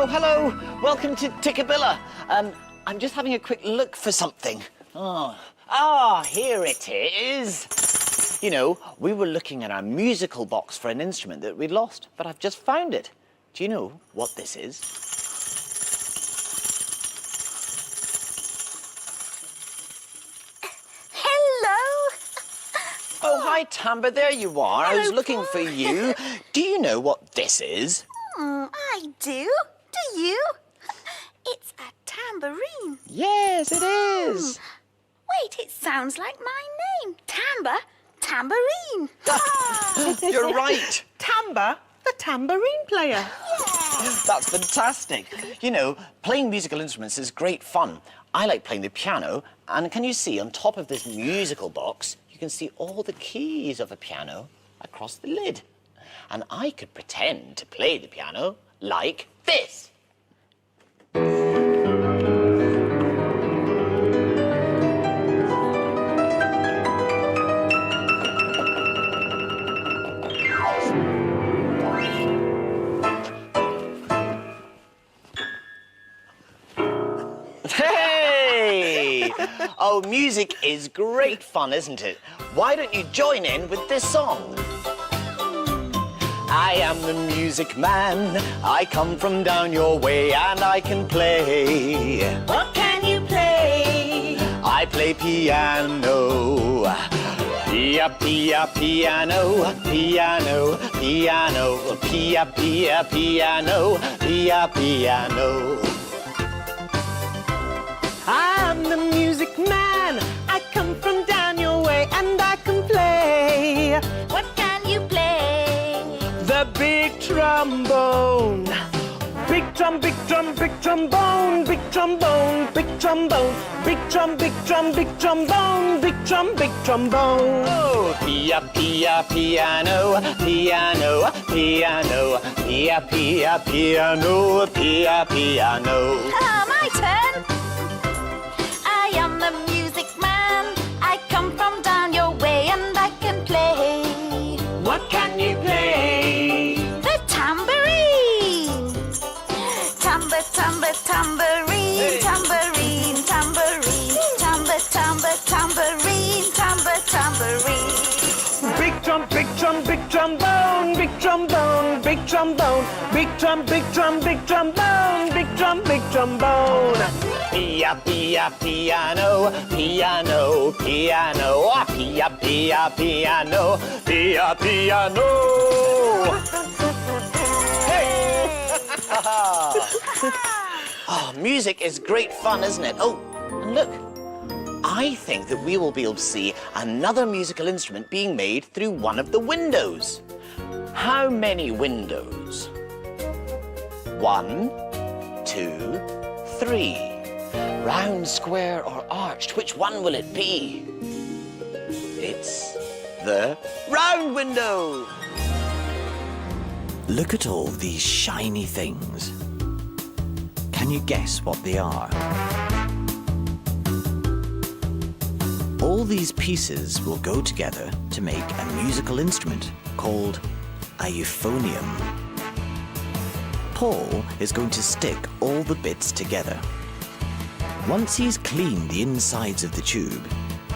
Oh, hello. Welcome to Tikkabilla. I'm just having a quick look for something. Here it is. You know, we were looking at our musical box for an instrument that we'd lost, but I've just found it. Do you know what this is? Hello. Oh, hi, Tamba. There you are. I was looking for you. Do you know what this is? I do. Do you? It's a tambourine. Yes, it is. Wait, it sounds like my name. Tamba, tambourine. You're right. Tamba, the tambourine player. That's fantastic. You know, playing musical instruments is great fun. I like playing the piano, and can you see on top of this musical box, you can see all the keys of a piano across the lid. And I could pretend to play the piano like this. Hey! Oh, music is great fun, isn't it? Why don't you join in with this song? I am the music man. I come from down your way and I can play. What can you play? I play piano. Pia, pia, piano. Piano, piano. Pia, pia, piano. Pia, piano. I'm the music man. I come from down your way and I can play. What can you play? The big trombone. Big drum, big drum, big trombone. Big trombone, big trombone. Big drum, big drum, big trombone. Big drum, big trombone. Oh, pia, pia, piano. Piano, piano. Pia, pia, piano. Pia, piano. My turn. I am the music man. I come from down your way and I can play. What can you play? The tambourine. Tamba, tamba, tambourine. Hey. Tambourine, tambourine. Tamba, tamba, tambourine. Tamba, tambourine. Big drum, big drum, big trombone. Big trombone, big trombone. Big drum, big drum, big trombone. Big drum, big trombone. Pia, pia, piano, piano, piano, pia, pia, piano, pia, piano. Hey! Oh, music is great fun, isn't it? Oh, and look, I think that we will be able to see another musical instrument being made through one of the windows. How many windows? 1, 2, 3. Round, square, or arched, which one will it be? It's the round window. Look at all these shiny things. Can you guess what they are? All these pieces will go together to make a musical instrument called a euphonium. Paul is going to stick all the bits together. Once he's cleaned the insides of the tube,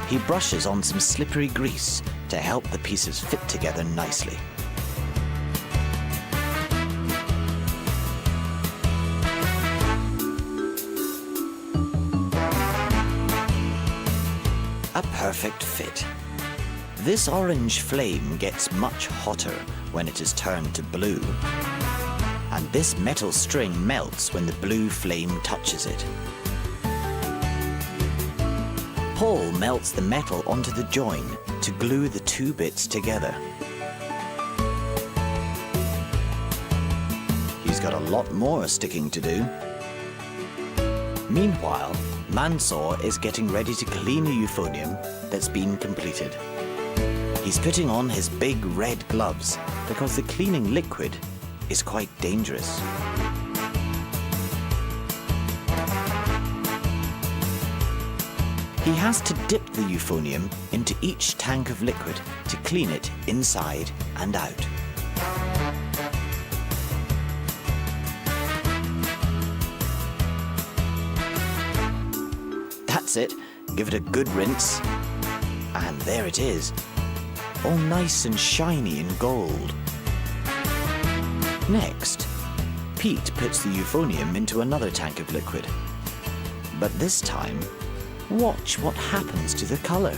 he brushes on some slippery grease to help the pieces fit together nicely. A perfect fit. This orange flame gets much hotter when it is turned to blue. And this metal string melts when the blue flame touches it. Paul melts the metal onto the join to glue the two bits together. He's got a lot more sticking to do. Meanwhile, Mansour is getting ready to clean a euphonium that's been completed. He's putting on his big red gloves because the cleaning liquid is quite dangerous. He has to dip the euphonium into each tank of liquid to clean it inside and out. That's it. Give it a good rinse. And there it is. All nice and shiny and gold. Next, Pete puts the euphonium into another tank of liquid. But this time, watch what happens to the colour.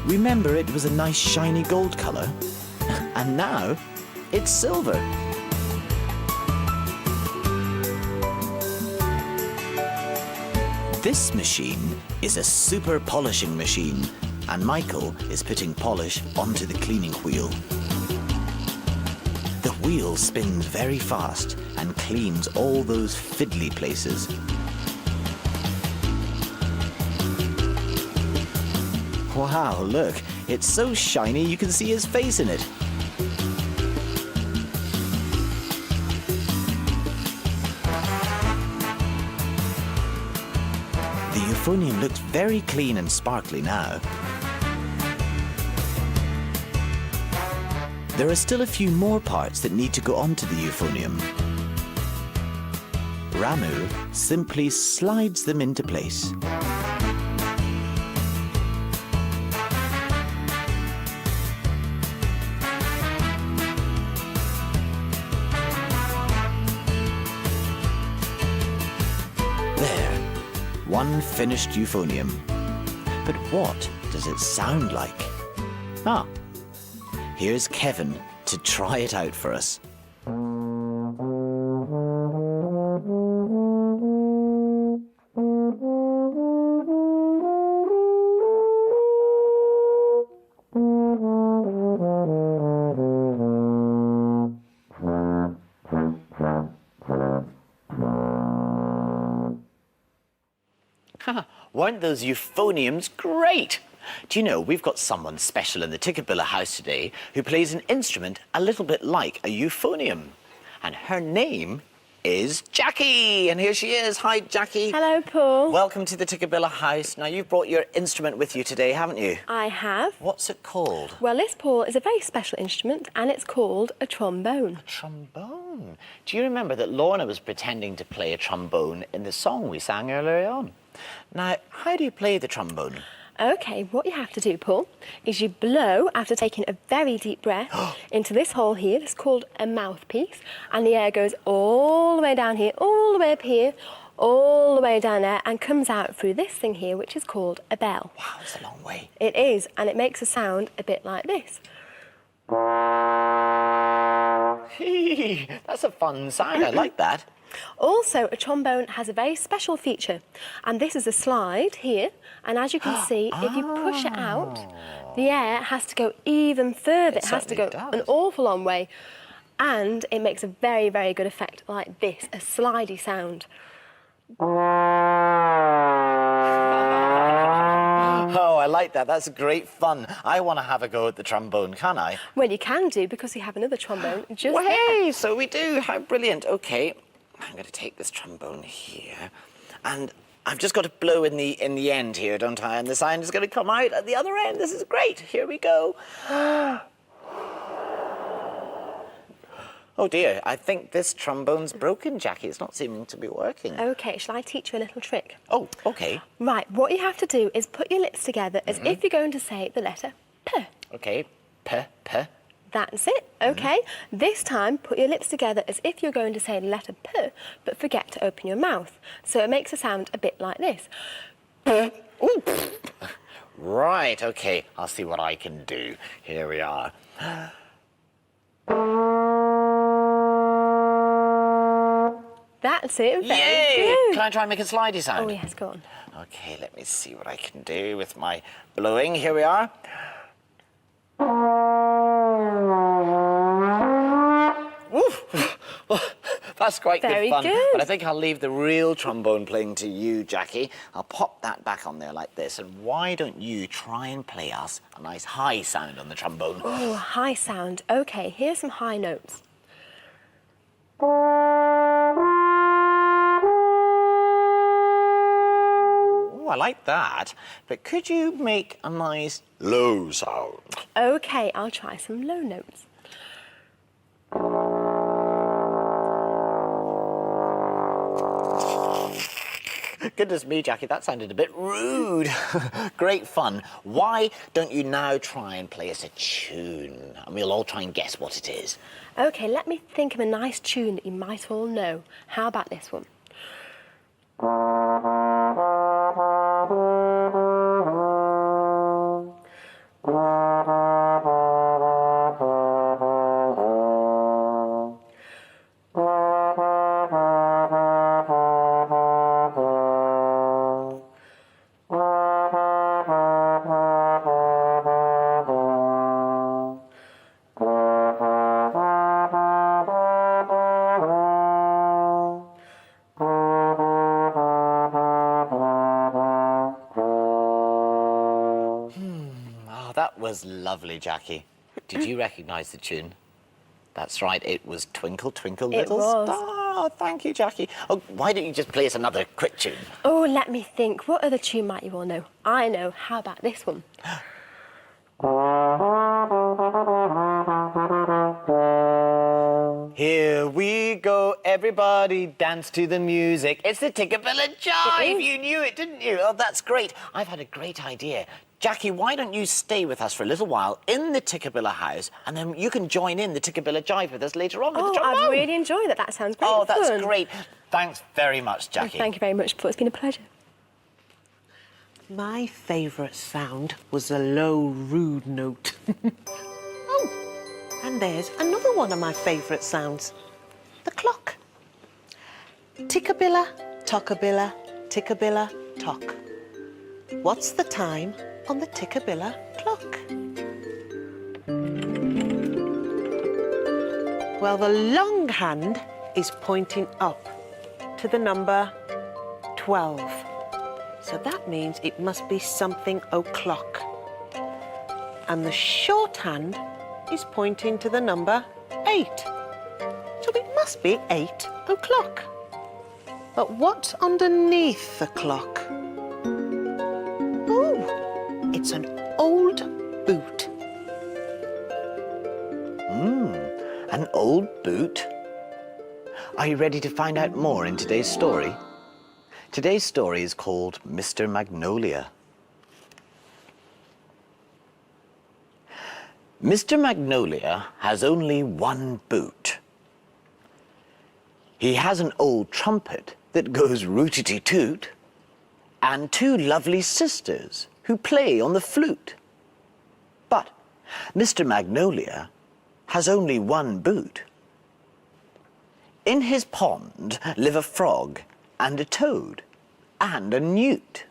Remember, it was a nice shiny gold colour, and now it's silver. This machine is a super polishing machine, and Michael is putting polish onto the cleaning wheel. The wheel spins very fast and cleans all those fiddly places. Wow, look, it's so shiny you can see his face in it. The euphonium looks very clean and sparkly now. There are still a few more parts that need to go onto the euphonium. Ramu simply slides them into place. One finished euphonium. But what does it sound like? Ah, here's Kevin to try it out for us. Weren't those euphoniums great? Do you know, we've got someone special in the Tikkabilla house today who plays an instrument a little bit like a euphonium. And her name is Jackie. And here she is. Hi, Jackie. Hello, Paul. Welcome to the Tikkabilla house. Now, you've brought your instrument with you today, haven't you? I have. What's it called? Well, this, Paul, is a very special instrument, and it's called a trombone. A trombone. Do you remember that Lorna was pretending to play a trombone in the song we sang earlier on? Now, how do you play the trombone? OK, what you have to do, Paul, is you blow after taking a very deep breath into this hole here. It's called a mouthpiece. And the air goes all the way down here, all the way up here, all the way down there, and comes out through this thing here, which is called a bell. Wow, it's a long way. It is, and it makes a sound a bit like this. That's a fun sound. I like that. Also, a trombone has a very special feature, and this is a slide here, and as you can see, if you push it out, the air has to go even further. It has to go an awful long way, and it makes a very, very good effect like this, a slidey sound. Oh, I like that. That's great fun. I want to have a go at the trombone, can I? Well, you can do, because we have another trombone just Well, there. hey, so we do. How brilliant. OK, I'm going to take this trombone here, and I've just got to blow in the end here, don't I? And the sound is going to come out at the other end. This is great. Here we go. Oh, dear. I think this trombone's broken, Jackie. It's not seeming to be working. OK, shall I teach you a little trick? Oh, OK. Right, what you have to do is put your lips together as if you're going to say the letter P. OK. P, P. That's it, OK? This time, put your lips together as if you're going to say the letter P, but forget to open your mouth. So it makes a sound a bit like this. Ooh. Right, OK. I'll see what I can do. Here we are. That's it, very Yay! good. Can I try and make a slidey sound? Oh, yes, go on. OK, let me see what I can do with my blowing. Here we are. Oof. That's quite Very good fun. good. But I think I'll leave the real trombone playing to you, Jackie. I'll pop that back on there like this. And why don't you try and play us a nice high sound on the trombone? Oh, high sound. OK, here's some high notes. Oh, I like that. But could you make a nice low sound? OK, I'll try some low notes. Goodness me, Jackie, that sounded a bit rude. Great fun. Why don't you now try and play us a tune? And we'll all try and guess what it is. OK, let me think of a nice tune that you might all know. How about this one? That was lovely, Jackie. Did you recognise the tune? That's right, it was Twinkle, Twinkle, Little Star. Thank you, Jackie. Oh, why don't you just play us another quick tune? Oh, let me think. What other tune might you all know? I know. How about this one? Here we go, everybody dance to the music. It's the Tikkabilla Jive. You knew it, didn't you? Oh, that's great. I've had a great idea. Jackie, why don't you stay with us for a little while in the Tikkabilla house, and then you can join in the Tikkabilla Jive with us later on with the trombone. I'd really enjoy that. That sounds great Oh, that's fun. great. Thanks very much, Jackie. Thank you very much, Paul. It's been a pleasure. My favourite sound was a low, rude note. Oh, and there's another one of my favourite sounds. The clock. Tikkabilla, tockabilla, tikkabilla, tock. What's the time on the Tikkabilla clock? Well, the long hand is pointing up to the number 12. So that means it must be something o'clock. And the short hand is pointing to the number 8. So it must be 8 o'clock. But what's underneath the clock? Oh, it's an old boot. An old boot? Are you ready to find out more in today's story? Today's story is called Mr. Magnolia. Mr. Magnolia has only one boot. He has an old trumpet that goes rootity-toot, and two lovely sisters who play on the flute. But Mr. Magnolia has only one boot. In his pond live a frog and a toad and a newt.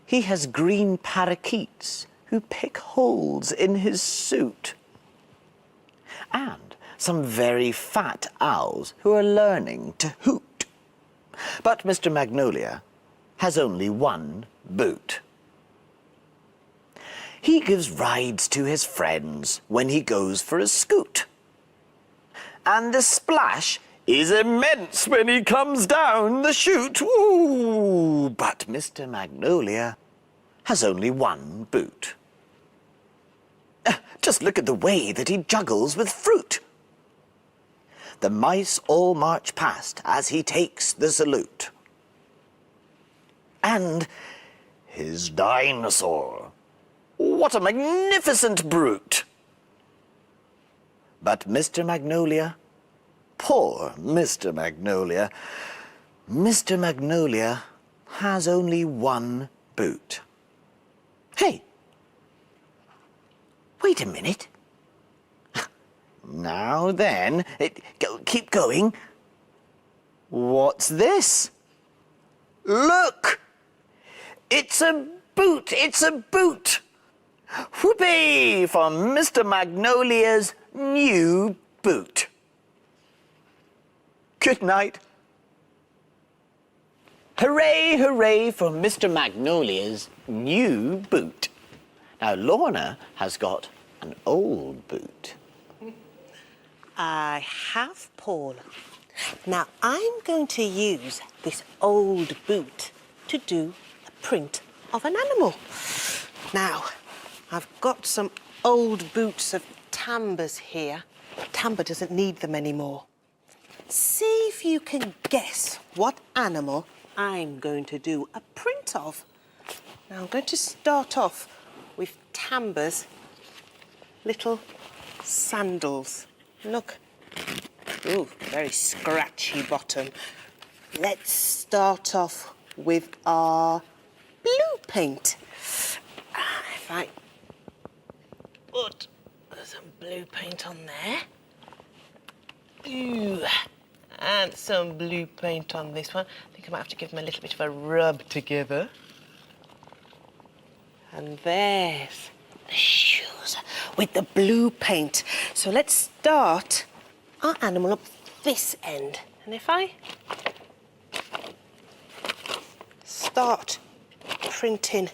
He has green parakeets who pick holes in his suit, and some very fat owls who are learning to hoot. But Mr. Magnolia has only one boot. He gives rides to his friends when he goes for a scoot, and the splash is immense when he comes down the chute. Ooh, but Mr. Magnolia has only one boot. Just look at the way that he juggles with fruit. The mice all march past as he takes the salute. And his dinosaur, what a magnificent brute! But Mr. Magnolia, poor Mr. Magnolia, Mr. Magnolia has only one boot. Hey, wait a minute. Now then, keep going. What's this? Look! It's a boot! It's a boot! Whoopee for Mr. Magnolia's new boot. Good night. Hooray, hooray for Mr. Magnolia's new boot. Now, Lorna has got an old boot. I have, Paul. Now, I'm going to use this old boot to do a print of an animal. Now, I've got some old boots of Tamba's here. Tamba doesn't need them anymore. See if you can guess what animal I'm going to do a print of. Now I'm going to start off with Tamba's little sandals. Look. Ooh, very scratchy bottom. Let's start off with our blue paint. If I put some blue paint on there. Ooh, and some blue paint on this one. I think I might have to give them a little bit of a rub together. And there's the shoes with the blue paint. So let's start our animal up this end. And if I start printing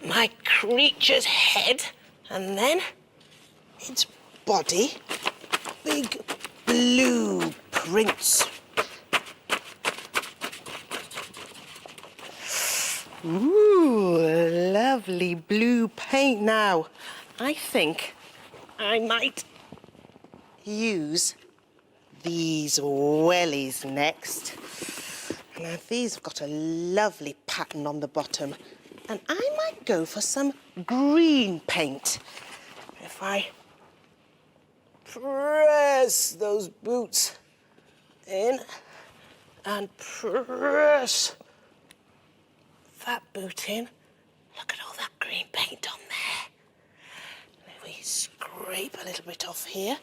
my creature's head and then its body, big blue prints. Ooh, lovely blue paint. Now, I think I might use these wellies next. Now, these have got a lovely pattern on the bottom, and I might go for some green paint. If I press those boots in and press that boot in, look at all that green paint on there. If we scrape a little bit off here,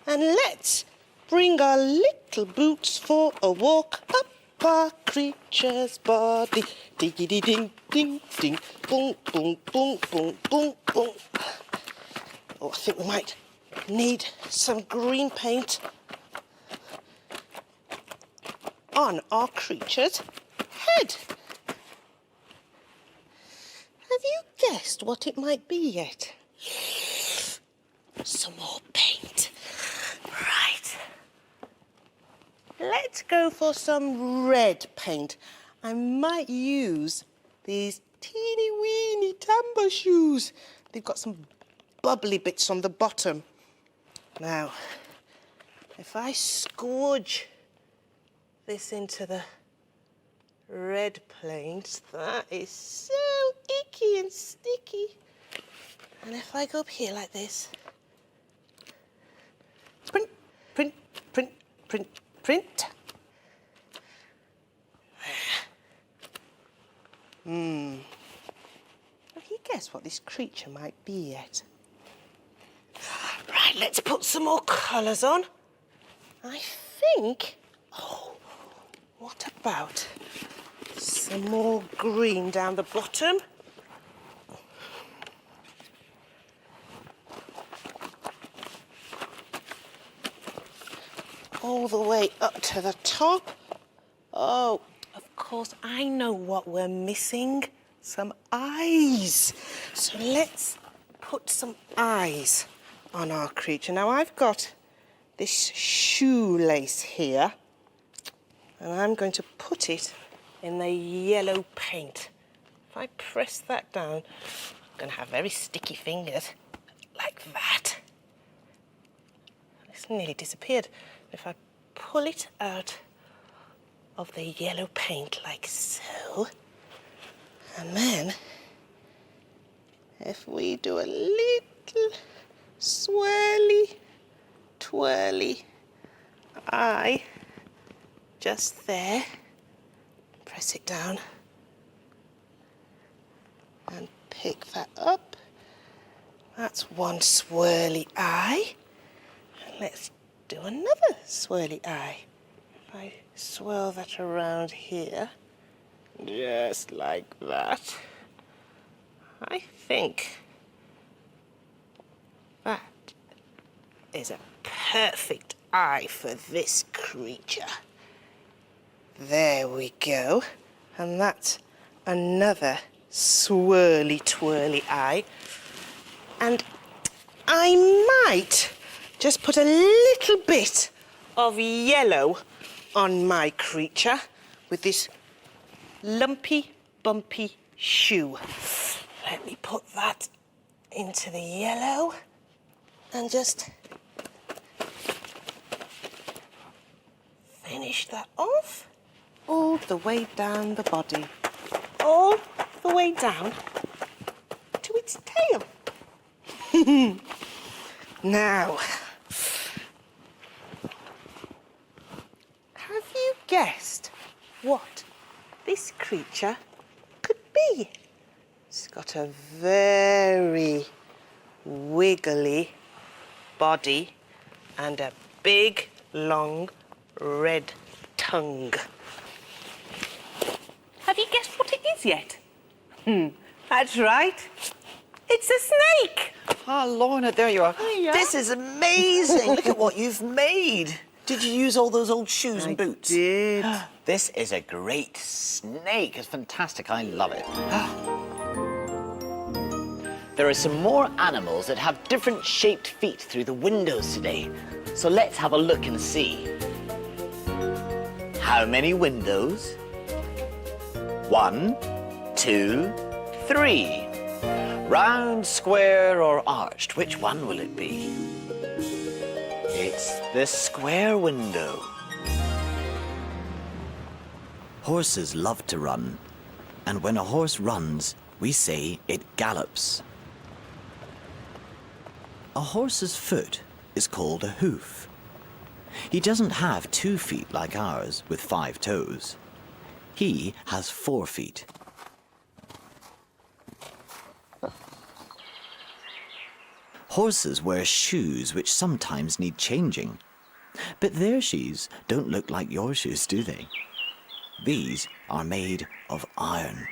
and let's bring our little boots for a walk up our creature's body. Diggity ding ding ding, boom boom boom boom boom boom. Oh, I think we might need some green paint on our creature's head. Have you guessed what it might be yet? Some more paint. Right. Let's go for some red paint. I might use these teeny weeny Tamba shoes. They've got some bubbly bits on the bottom. Now, if I scourge this into the red paint, that is so icky and sticky. And if I go up here like this, print, print, print, print, print. Have you guessed what this creature might be yet? Right, let's put some more colours on. I think, oh, what about some more green down the bottom? All the way up to the top. Oh, of course, I know what we're missing. Some eyes. So let's put some eyes on our creature. Now, I've got this shoelace here, and I'm going to put it in the yellow paint. If I press that down, I'm going to have very sticky fingers, like that. It's nearly disappeared. If I pull it out of the yellow paint like so, and then if we do a little swirly, twirly eye just there, press it down and pick that up. That's one swirly eye. And let's do another swirly eye. If I swirl that around here, just like that, I think that is a perfect eye for this creature. There we go. And that's another swirly twirly eye. And I might just put a little bit of yellow on my creature with this lumpy, bumpy shoe. Let me put that into the yellow and just finish that off all the way down the body. All the way down to its tail. Now, have you guessed what this creature could be? It's got a very wiggly body and a big, long, red tongue. Have you guessed what it is yet? That's right. It's a snake. Ah, Lorna, there you are. Hiya. This is amazing. Look at what you've made. Did you use all those old shoes and boots? Did. This is a great snake. It's fantastic. I love it. There are some more animals that have different shaped feet through the windows today. So let's have a look and see. How many windows? 1, 2, 3. Round, square, or arched? Which one will it be? It's the square window. Horses love to run. And when a horse runs, we say it gallops. A horse's foot is called a hoof. He doesn't have 2 feet like ours with 5 toes. He has 4 feet. Horses wear shoes which sometimes need changing. But their shoes don't look like your shoes, do they? These are made of iron.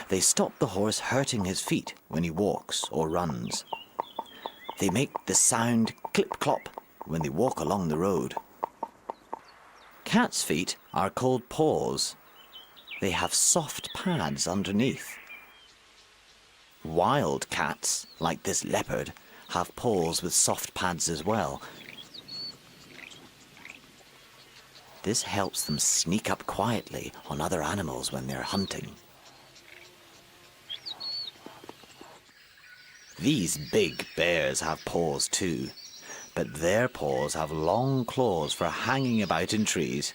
They stop the horse hurting his feet when he walks or runs. They make the sound clip-clop when they walk along the road. Cats' feet are called paws. They have soft pads underneath. Wild cats, like this leopard, have paws with soft pads as well. This helps them sneak up quietly on other animals when they're hunting. These big bears have paws too, but their paws have long claws for hanging about in trees.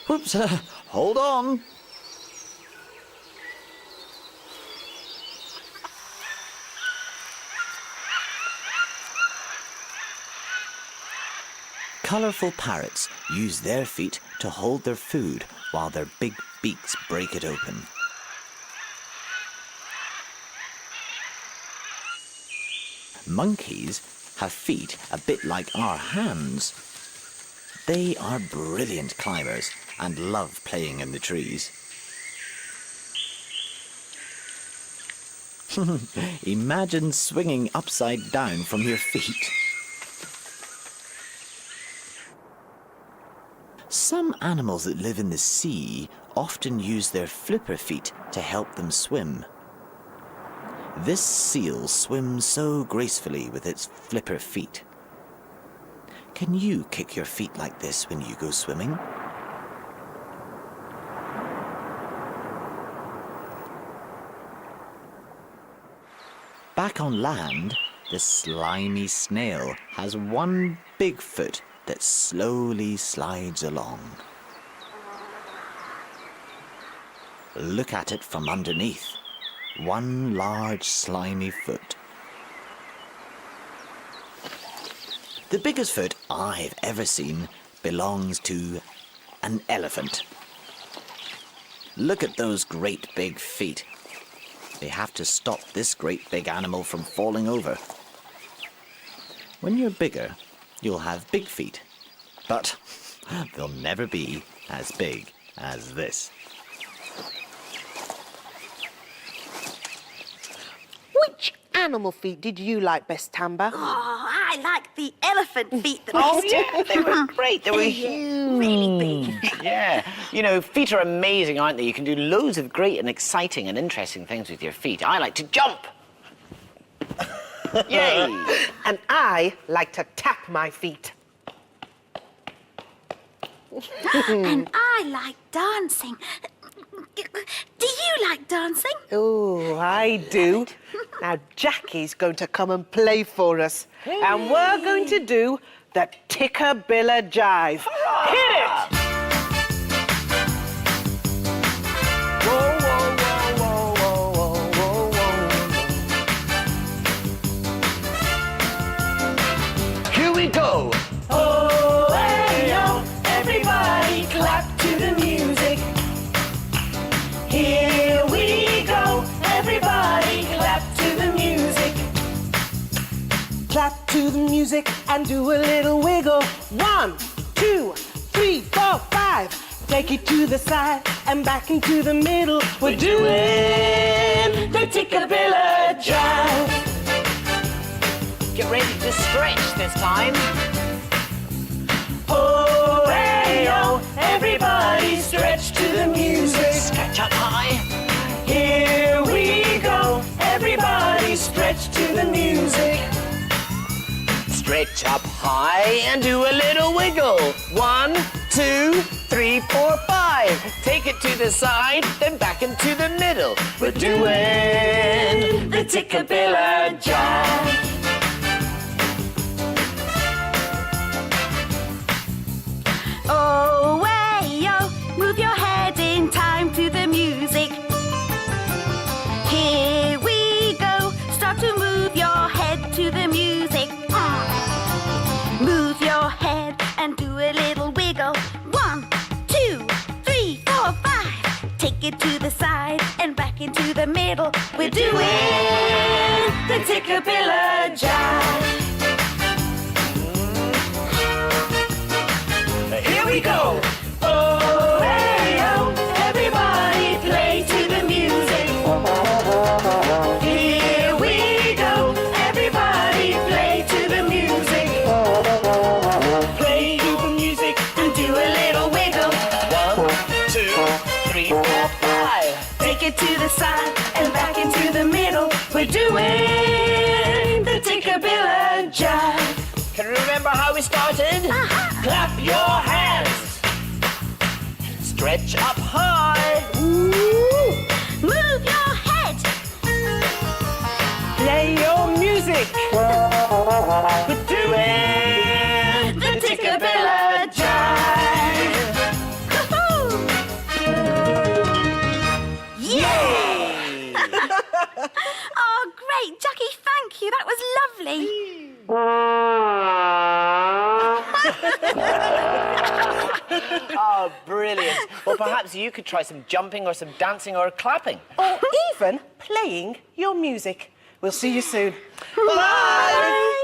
Whoops, hold on. Colourful parrots use their feet to hold their food while their big beaks break it open. Monkeys have feet a bit like our hands. They are brilliant climbers and love playing in the trees. Imagine swinging upside down from your feet. Some animals that live in the sea often use their flipper feet to help them swim. This seal swims so gracefully with its flipper feet. Can you kick your feet like this when you go swimming? Back on land, the slimy snail has one big foot that slowly slides along. Look at it from underneath. One large slimy foot. The biggest foot I've ever seen belongs to an elephant. Look at those great big feet. They have to stop this great big animal from falling over. When you're bigger, you'll have big feet, but they'll never be as big as this. Which animal feet did you like best, Tamba? Oh, I like the elephant feet the Oh, best. yeah, they were great. They were huge. Really big. Yeah. You know, feet are amazing, aren't they? You can do loads of great and exciting and interesting things with your feet. I like to jump. Yay! And I like to tap my feet. And I like dancing. Do you like dancing. Oh, I do. Now, Jackie's going to come and play for us. And we're going to do the Tikkabilla jive. Hit it! Whoa, whoa, whoa, whoa, whoa, whoa, whoa. Here we go. Oh, hey, yo, everybody clap to the music. Here we go, everybody clap to the music. Clap to the music and do a little wiggle. 1, 2, 3, 4, 5. Take it to the side and back into the middle. We're doing the Tikkabilla jive. Get ready to stretch this time. Oh, hey, yo, everybody stretch to the music. Stretch up high. Here we go, everybody stretch to the music. Stretch up high and do a little wiggle. 1, 2, 3, 4, 5. Take it to the side, then back into the middle. We're doing The Tikkabilla jive. Oh, way, yo, move your head in time to the music. Here we go, start to move your head to the music. Move your head and do a little wiggle. 1, 2, 3, 4, 5. Take it to the side and back into the middle. We're doing The Tikkabilla jive. Here we go. Oh, hey, yo, everybody play to the music. Here we go, everybody play to the music. Play to the music and do a little wiggle. 1, 2, 3, 4, 5. Take it to the side and back into the middle. We're doing the Tikkabilla jive. Can you remember how we started? Clap your hands. Stretch up high. move your head. Play your music. We're doing the Tikkabilla jive. Yay! Oh, great, Jackie, thank you. That was lovely. Oh, brilliant. Well, perhaps you could try some jumping or some dancing or clapping. Or even playing your music. We'll see you soon. Bye!